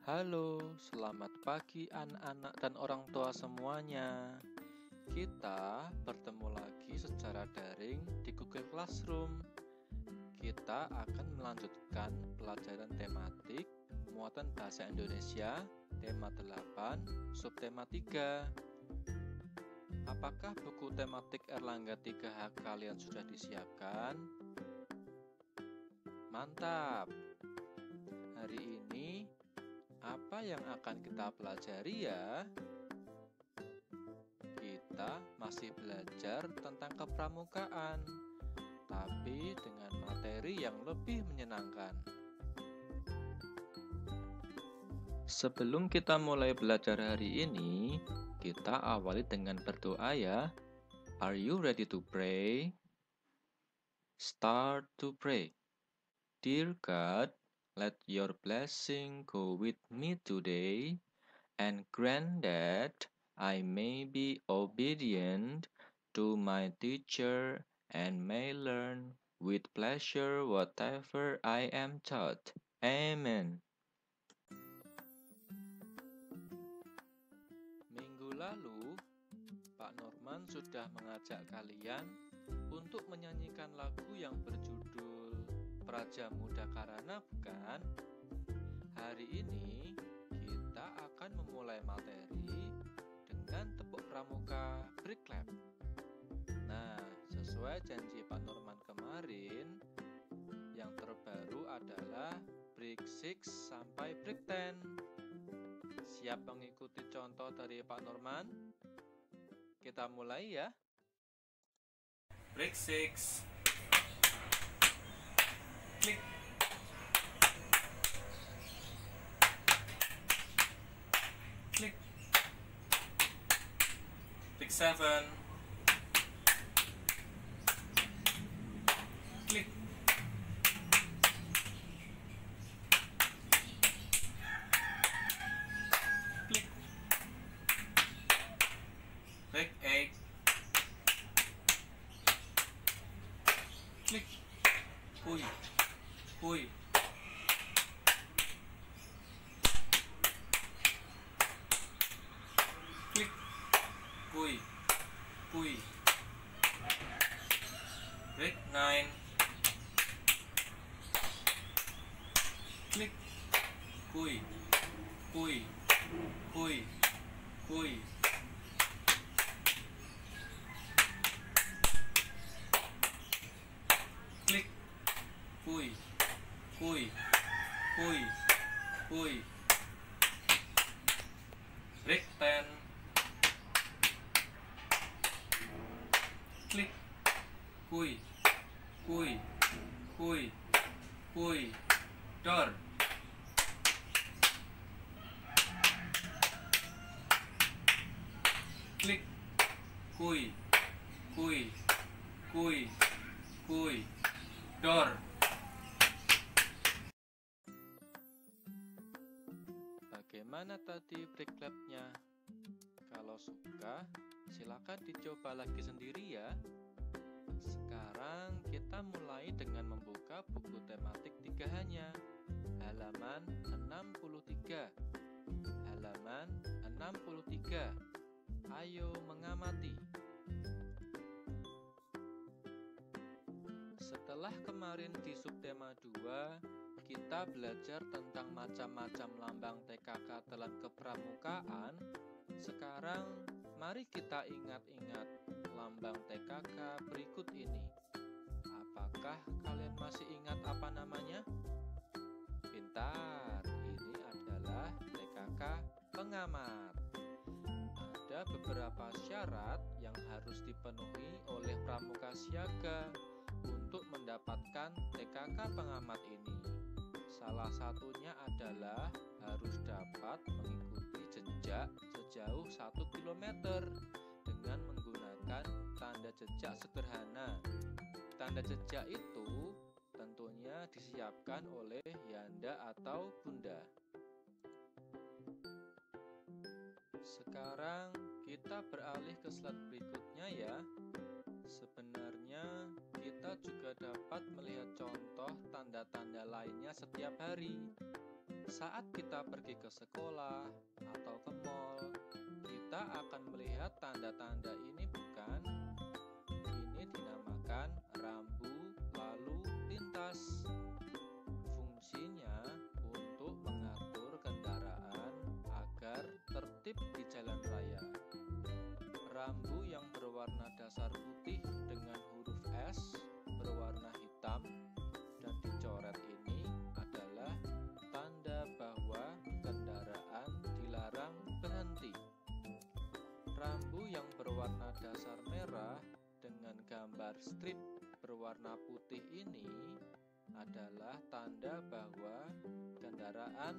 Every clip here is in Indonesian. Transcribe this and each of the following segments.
Halo, selamat pagi anak-anak dan orang tua semuanya. Kita bertemu lagi secara daring di Google Classroom. Kita akan melanjutkan pelajaran tematik muatan bahasa Indonesia tema 8, subtema 3. Apakah buku tematik Erlangga 3H kalian sudah disiapkan? Mantap. Hari ini apa yang akan kita pelajari ya? Kita masih belajar tentang kepramukaan, tapi dengan materi yang lebih menyenangkan. Sebelum kita mulai belajar hari ini, kita awali dengan berdoa ya. Are you ready to pray? Start to pray. Dear God, let your blessing go with me today, and grant that I may be obedient to my teacher and may learn with pleasure whatever I am taught. Amen. Minggu lalu, Pak Norman sudah mengajak kalian untuk menyanyikan lagu yang berjudul Praja Muda Karana, bukan? Hari ini kita akan memulai materi dengan tepuk pramuka break clap. Nah, sesuai janji Pak Norman kemarin, yang terbaru adalah break 6 sampai break 10. Siap mengikuti contoh dari Pak Norman? Kita mulai ya. Break 6. Klik. Klik. Break 7. Klik. Klik. Break 8. Klik. Hui. Hui. Klik. Hui. Hui. Break 9. Klik. Hui. Hui. Hui. Hui. Klik. Hui. Hui. Hui. Hui. Break 10. Klik. Hui. Hui. Hui. Hui. Door. Klik. Hui. Hui. Hui. Hui. Door. Bagaimana tadi break clap-nya? Kalau suka, silakan dicoba lagi sendiri ya. Sekarang kita mulai dengan membuka buku tematik 3H-nya. Halaman 63. Halaman 63. Ayo mengamati. Setelah kemarin di subtema 2, kita belajar tentang macam-macam lambang TKK dalam kepramukaan. Sekarang, mari kita ingat-ingat lambang TKK berikut ini. Apakah kalian masih ingat apa namanya? Pintar, ini adalah TKK pengamat. Ada beberapa syarat yang harus dipenuhi oleh pramuka siaga untuk mendapatkan TKK pengamat ini. Salah satunya adalah harus dapat mengikuti jejak sejauh 1 km dengan menggunakan tanda jejak sederhana. Tanda jejak itu tentunya disiapkan oleh Yanda atau Bunda. Sekarang kita beralih ke slide berikutnya ya. Sebenarnya kita juga dapat melihat contoh tanda-tanda lainnya setiap hari. Saat kita pergi ke sekolah atau ke mall, kita akan melihat tanda-tanda ini, bukan? Ini dinamakan rambu lalu lintas. Fungsinya untuk mengatur kendaraan agar tertib di jalan raya. Rambu yang berwarna dasar putih dengan huruf S berwarna hitam dan dicoret ini adalah tanda bahwa kendaraan dilarang berhenti. Rambu yang berwarna dasar merah dengan gambar strip berwarna putih ini adalah tanda bahwa kendaraan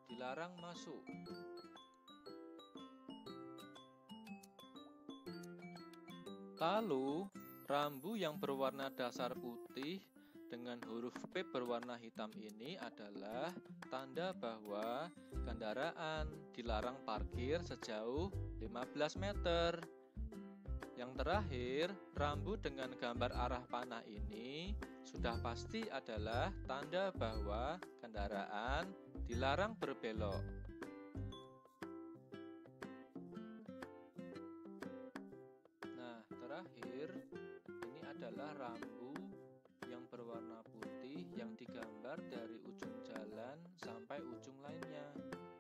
dilarang masuk. Lalu, rambu yang berwarna dasar putih dengan huruf P berwarna hitam ini adalah tanda bahwa kendaraan dilarang parkir sejauh 15 meter. Yang terakhir, rambu dengan gambar arah panah ini sudah pasti adalah tanda bahwa kendaraan dilarang berbelok. Nah, terakhir, ini adalah rambu yang berwarna putih yang digambar dari ujung jalan sampai ujung lainnya.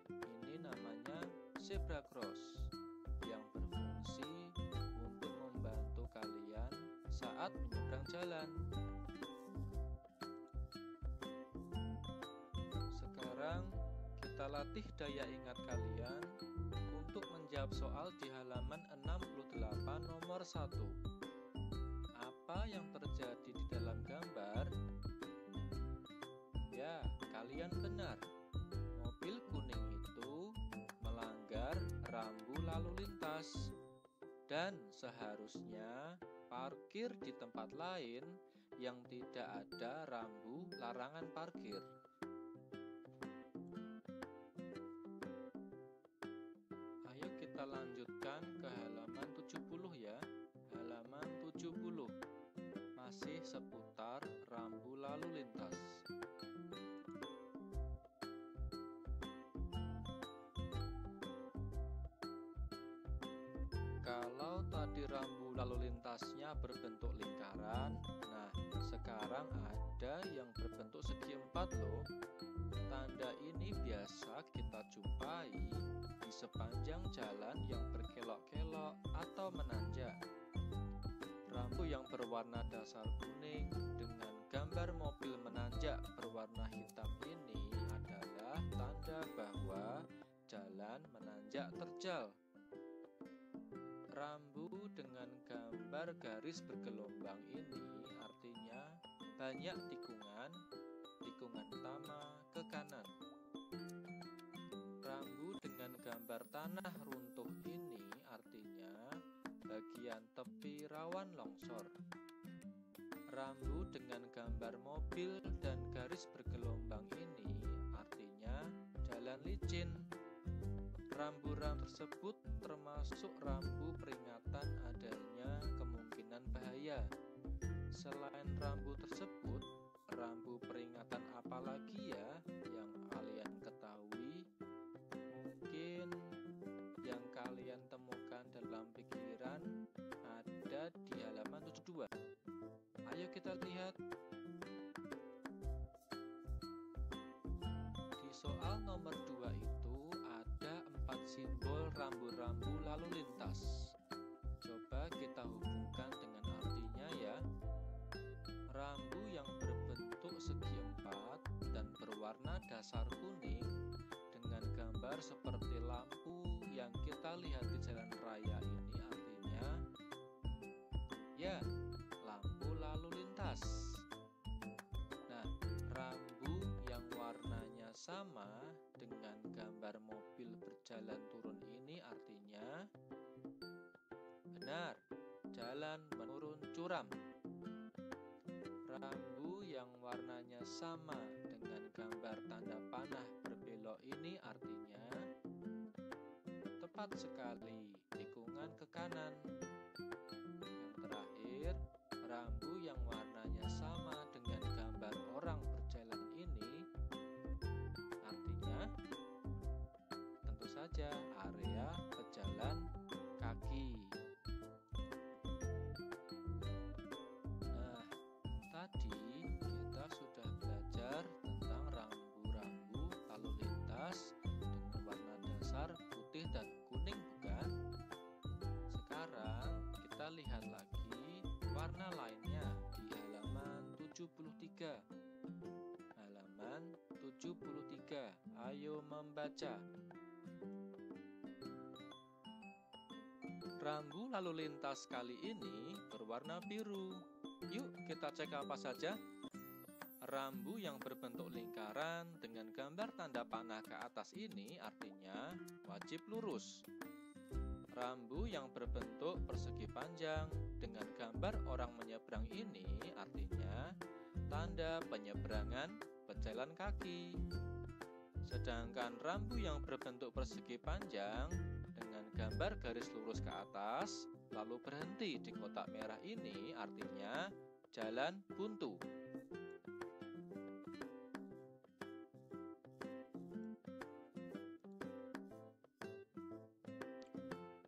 Ini namanya zebra cross yang berfungsi untuk membantu kalian saat menyeberang jalan. Sekarang kita latih daya ingat kalian untuk menjawab soal di halaman 68 nomor 1. Apa yang terjadi di dalam gambar? Ya, kalian benar. Mobil kuning itu melanggar rambu lalu lintas dan seharusnya parkir di tempat lain yang tidak ada rambu larangan parkir. Ayo kita lanjutkan ke halaman 70 ya. Halaman 70 masih seputar rambu lalu lintas. Kalau tadi rambu lalu lintasnya berbentuk lingkaran, nah sekarang ada yang berbentuk segi empat loh. Tanda ini biasa kita jumpai di sepanjang jalan yang berkelok-kelok atau menanjak. Rambu yang berwarna dasar kuning dengan gambar mobil menanjak berwarna hitam ini adalah tanda bahwa jalan menanjak terjal. Rambu dengan gambar garis bergelombang ini artinya banyak tikungan utama ke kanan. Rambu dengan gambar tanah runtuh ini artinya bagian tepi rawan longsor. Rambu dengan gambar mobil dan garis bergelombang ini artinya jalan licin. Rambu-rambu tersebut termasuk rambu peringatan adanya kemungkinan bahaya. Selain rambu tersebut, rambu peringatan apa lagi ya yang kalian ketahui? Mungkin yang kalian temukan dalam pikiran ada di halaman 72. Ayo kita lihat. Di soal nomor 2 itu ada 4 simbol rambu-rambu lalu lintas. Coba kita hubungkan dengan artinya ya. Rambu yang berbentuk segi empat dan berwarna dasar kuning dengan gambar seperti lampu yang kita lihat di jalan raya ini artinya ya, lampu lalu lintas. Nah, rambu yang warnanya sama dengan gambar mobil berjalan turun ini artinya benar, jalan menurun curam. Rambu yang warnanya sama dengan gambar tanda panah berbelok ini artinya tepat sekali, tikungan ke kanan. Yang terakhir, rambu yang warnanya sama dengan gambar orang berjalan ini artinya saja area pejalan kaki. Nah, tadi kita sudah belajar tentang rambu-rambu lalu lintas dengan warna dasar putih dan kuning, bukan? Sekarang kita lihat lagi warna lainnya di halaman 73. Halaman 73. Ayo membaca. Rambu lalu lintas kali ini berwarna biru. Yuk kita cek apa saja. Rambu yang berbentuk lingkaran dengan gambar tanda panah ke atas ini artinya wajib lurus. Rambu yang berbentuk persegi panjang dengan gambar orang menyeberang ini artinya tanda penyeberangan pejalan kaki. Sedangkan rambu yang berbentuk persegi panjang dengan gambar garis lurus ke atas lalu berhenti di kotak merah ini artinya jalan buntu.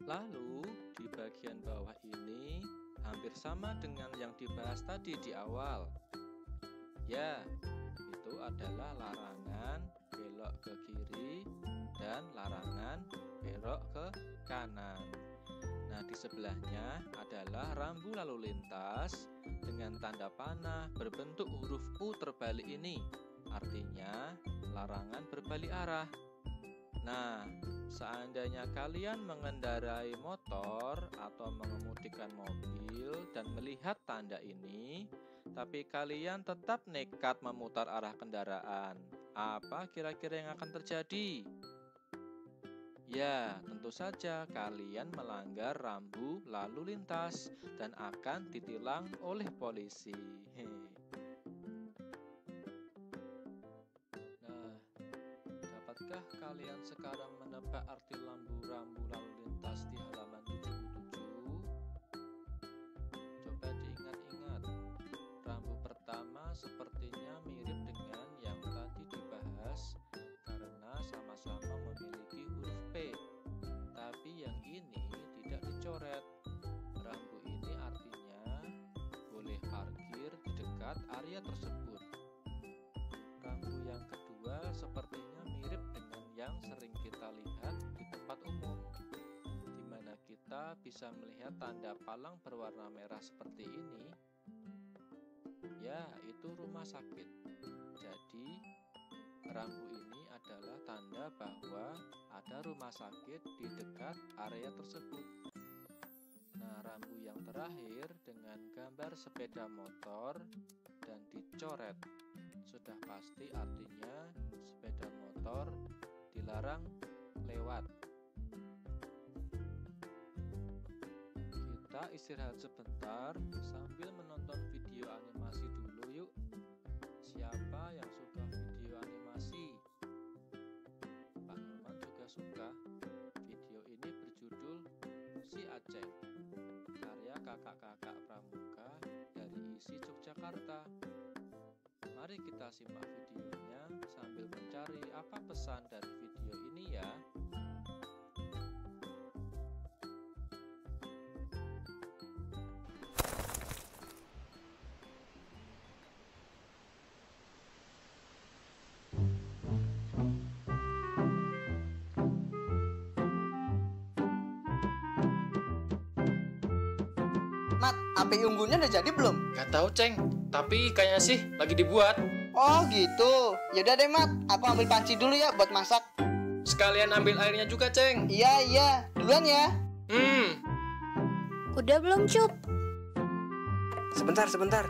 Lalu di bagian bawah ini hampir sama dengan yang dibahas tadi di awal. Ya, itu adalah larangan belok ke kiri dan larangan belok ke kanan. Nah, di sebelahnya adalah rambu lalu lintas dengan tanda panah berbentuk huruf U terbalik ini. Artinya larangan berbalik arah. Nah, seandainya kalian mengendarai motor atau mengemudikan mobil dan melihat tanda ini, tapi kalian tetap nekat memutar arah kendaraan, apa kira-kira yang akan terjadi? Ya, tentu saja kalian melanggar rambu lalu lintas dan akan ditilang oleh polisi. Nah, dapatkah kalian sekarang menebak arti rambu-rambu lalu lintas di halaman 77? Coba diingat-ingat. Rambu pertama sepertinya mirip dengan yang tadi dibahas karena sama-sama memiliki huruf P. Tapi yang ini tidak dicoret. Rambu ini artinya boleh parkir di dekat area tersebut. Rambu yang kedua sepertinya mirip dengan yang sering kita lihat di tempat umum, di mana kita bisa melihat tanda palang berwarna merah seperti ini. Ya, itu rumah sakit. Jadi, rambu ini adalah tanda bahwa ada rumah sakit di dekat area tersebut. Nah, rambu yang terakhir dengan gambar sepeda motor dan dicoret. Sudah pasti artinya sepeda motor dilarang lewat. Kita istirahat sebentar sambil menonton video animasi dulu yuk. Siapa yang suka video animasi? Pak Norman juga suka. Video ini berjudul Si Aceh, karya kakak-kakak pramuka dari ISI Yogyakarta. Mari kita simak videonya sambil mencari apa pesan dari video ini ya. Mat, api unggunnya udah jadi belum? Gak tahu, Ceng. Tapi kayaknya sih lagi dibuat. Oh gitu. Yaudah deh Mat, aku ambil panci dulu ya buat masak. Sekalian ambil airnya juga, Ceng. Iya, duluan ya. Udah belum, Cup? Sebentar.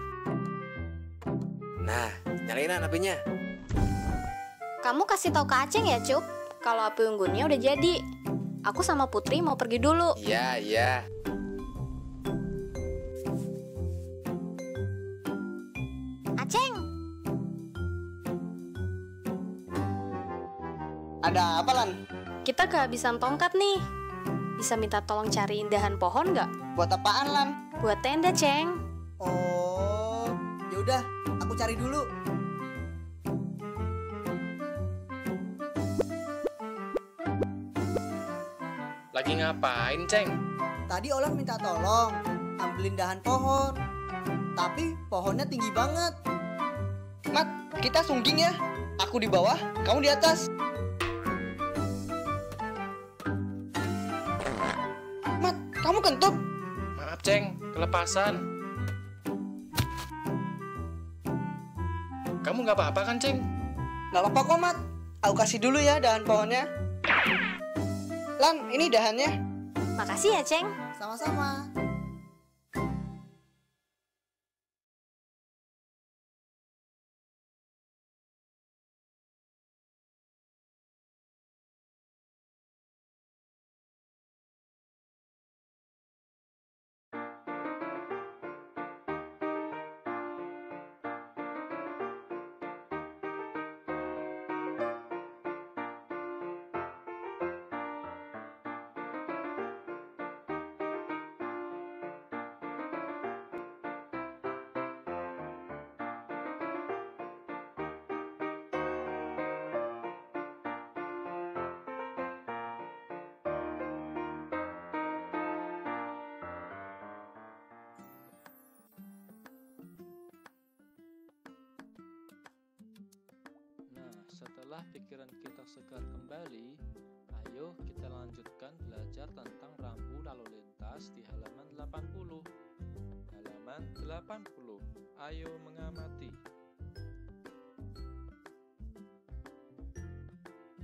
Nah, nyalain apinya. Kamu kasih tahu ke Aceng ya, Cup, kalau api unggunnya udah jadi. Aku sama Putri mau pergi dulu. Iya. Aceng, Ada apa Lan? kita kehabisan tongkat nih. Bisa minta tolong cari indahan pohon nggak? Buat apaan Lan? Buat tenda, Ceng. Oh, yaudah, aku cari dulu. lagi ngapain, Ceng? Tadi Olan minta tolong ambilin dahan pohon. Tapi pohonnya tinggi banget. Mat, kita sungging ya. Aku di bawah, kamu di atas. Mat, kamu kentut. Maaf, Ceng, kelepasan. Kamu nggak apa-apa kan, Ceng? Gak apa-apa kok, Mat. Aku kasih dulu ya dahan pohonnya. Lan, ini dahannya. Makasih ya, Ceng. Sama-sama. Setelah pikiran kita segar kembali, ayo kita lanjutkan belajar tentang rambu lalu lintas di halaman 80. Halaman 80. Ayo mengamati.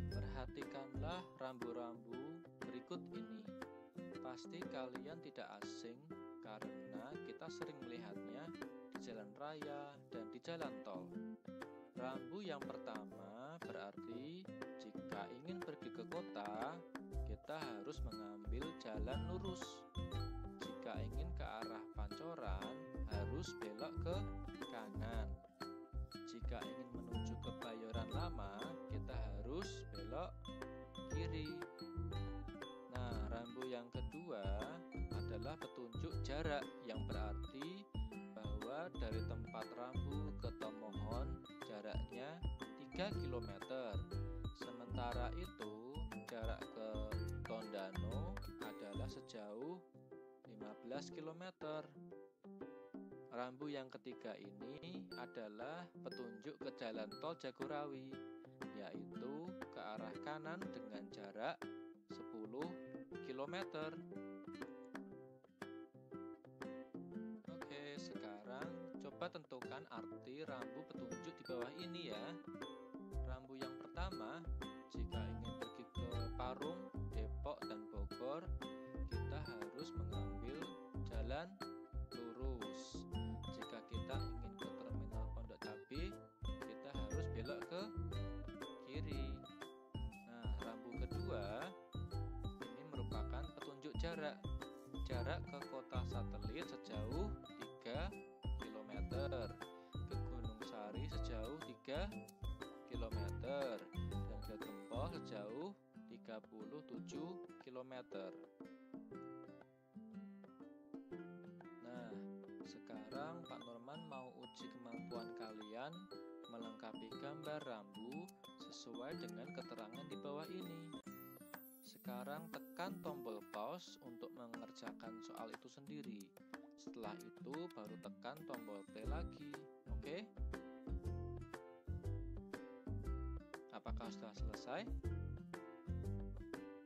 Perhatikanlah rambu-rambu berikut ini. Pasti kalian tidak asing karena kita sering melihatnya di jalan raya dan di jalan tol. Rambu yang pertama berarti jika ingin pergi ke kota, kita harus mengambil jalan lurus. Jika ingin ke arah Pancoran, harus belok ke kanan. Jika ingin menuju ke Bayoran Lama, kita harus belok kiri. Nah, rambu yang kedua adalah petunjuk jarak yang berarti bahwa dari tempat rambu ke Tomohon jaraknya 3 km. Sementara itu, jarak ke Tondano adalah sejauh 15 km. Rambu yang ketiga ini adalah petunjuk ke jalan tol Jagorawi, yaitu ke arah kanan dengan jarak 10 km. Oke, sekarang coba tentukan arti rambu petunjuk di bawah ini ya. Rambu yang pertama, jika ingin pergi ke Parung, Depok, dan Bogor, kita harus mengambil jalan lurus. Jika kita ingin ke Terminal Pondok Cabe, kita harus belok ke kiri. Nah, rambu kedua ini merupakan petunjuk jarak. Jarak ke kota satelit sejauh 3 km, ke Gunung Sari sejauh 3 km, dan ke Gempol sejauh 37 km. Nah, sekarang Pak Norman mau uji kemampuan kalian melengkapi gambar rambu sesuai dengan keterangan di bawah ini. Sekarang tekan tombol pause untuk mengerjakan soal itu sendiri. Setelah itu baru tekan tombol play lagi. Oke? Apakah sudah selesai?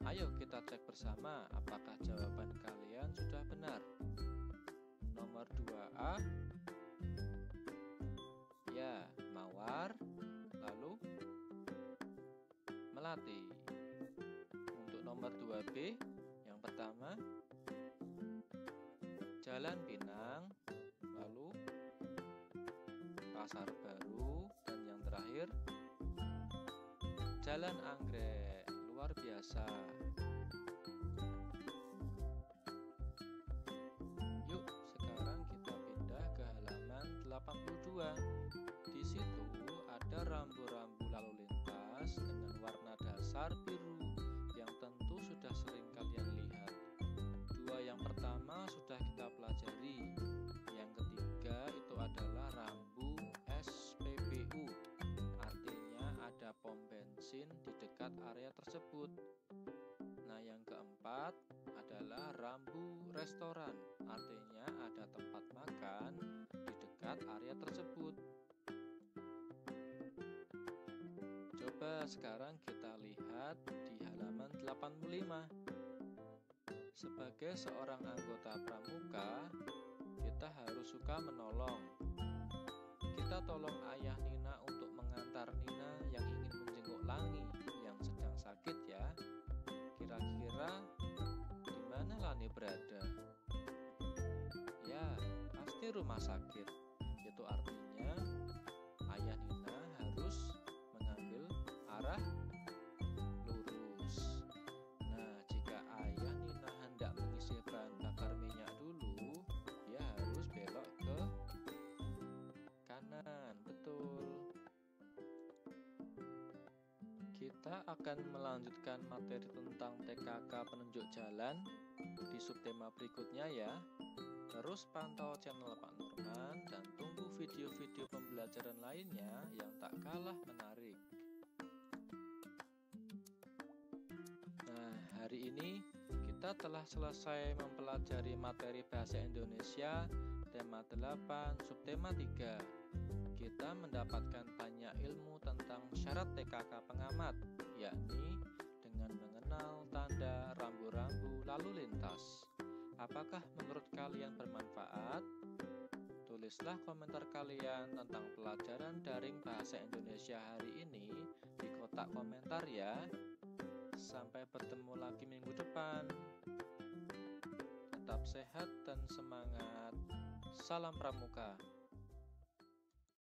Ayo kita cek bersama apakah jawaban kalian sudah benar. Nomor 2A. Ya, Mawar. Lalu Melati. Untuk nomor 2B, yang pertama Jalan Pinang, lalu Pasar Baru, dan yang terakhir Jalan Anggrek. Luar biasa. Yuk, sekarang kita pindah ke halaman 82. Di situ ada rambu-rambu lalu lintas dengan warna dasar biru yang tentu sudah sering kalian lihat. Dua yang pertama sudah kita pelajari. Yang ketiga itu adalah rambu SPBU. Artinya ada pom bensin di dekat area tersebut. Nah, yang keempat adalah rambu restoran, artinya ada tempat makan di dekat area tersebut. Coba sekarang kita lihat di halaman 85. Sebagai seorang anggota pramuka, kita harus suka menolong. Kita tolong ayah Nina untuk mengantar Nina yang ingin menjenguk Langi yang sedang sakit ya. Kira-kira di mana Lani berada? Ya, pasti rumah sakit. Itu artinya ayah Nina harus mengambil arah lurus. Nah, jika ayah Nina hendak mengisi bahan bakar minyak dulu, dia harus belok ke kanan. Betul. Kita akan melanjutkan materi tentang TKK penunjuk jalan di subtema berikutnya ya. Terus pantau channel Pak Norman dan tunggu video-video pembelajaran lainnya yang tak kalah menarik. Nah, hari ini kita telah selesai mempelajari materi bahasa Indonesia tema 8 subtema 3. Kita mendapatkan banyak ilmu tentang syarat TKK pengamat, yakni dengan mengenal tanda rambu-rambu lalu lintas. Apakah menurut kalian bermanfaat? Tulislah komentar kalian tentang pelajaran daring bahasa Indonesia hari ini di kotak komentar ya. Sampai bertemu lagi minggu depan. Tetap sehat dan semangat. Salam Pramuka.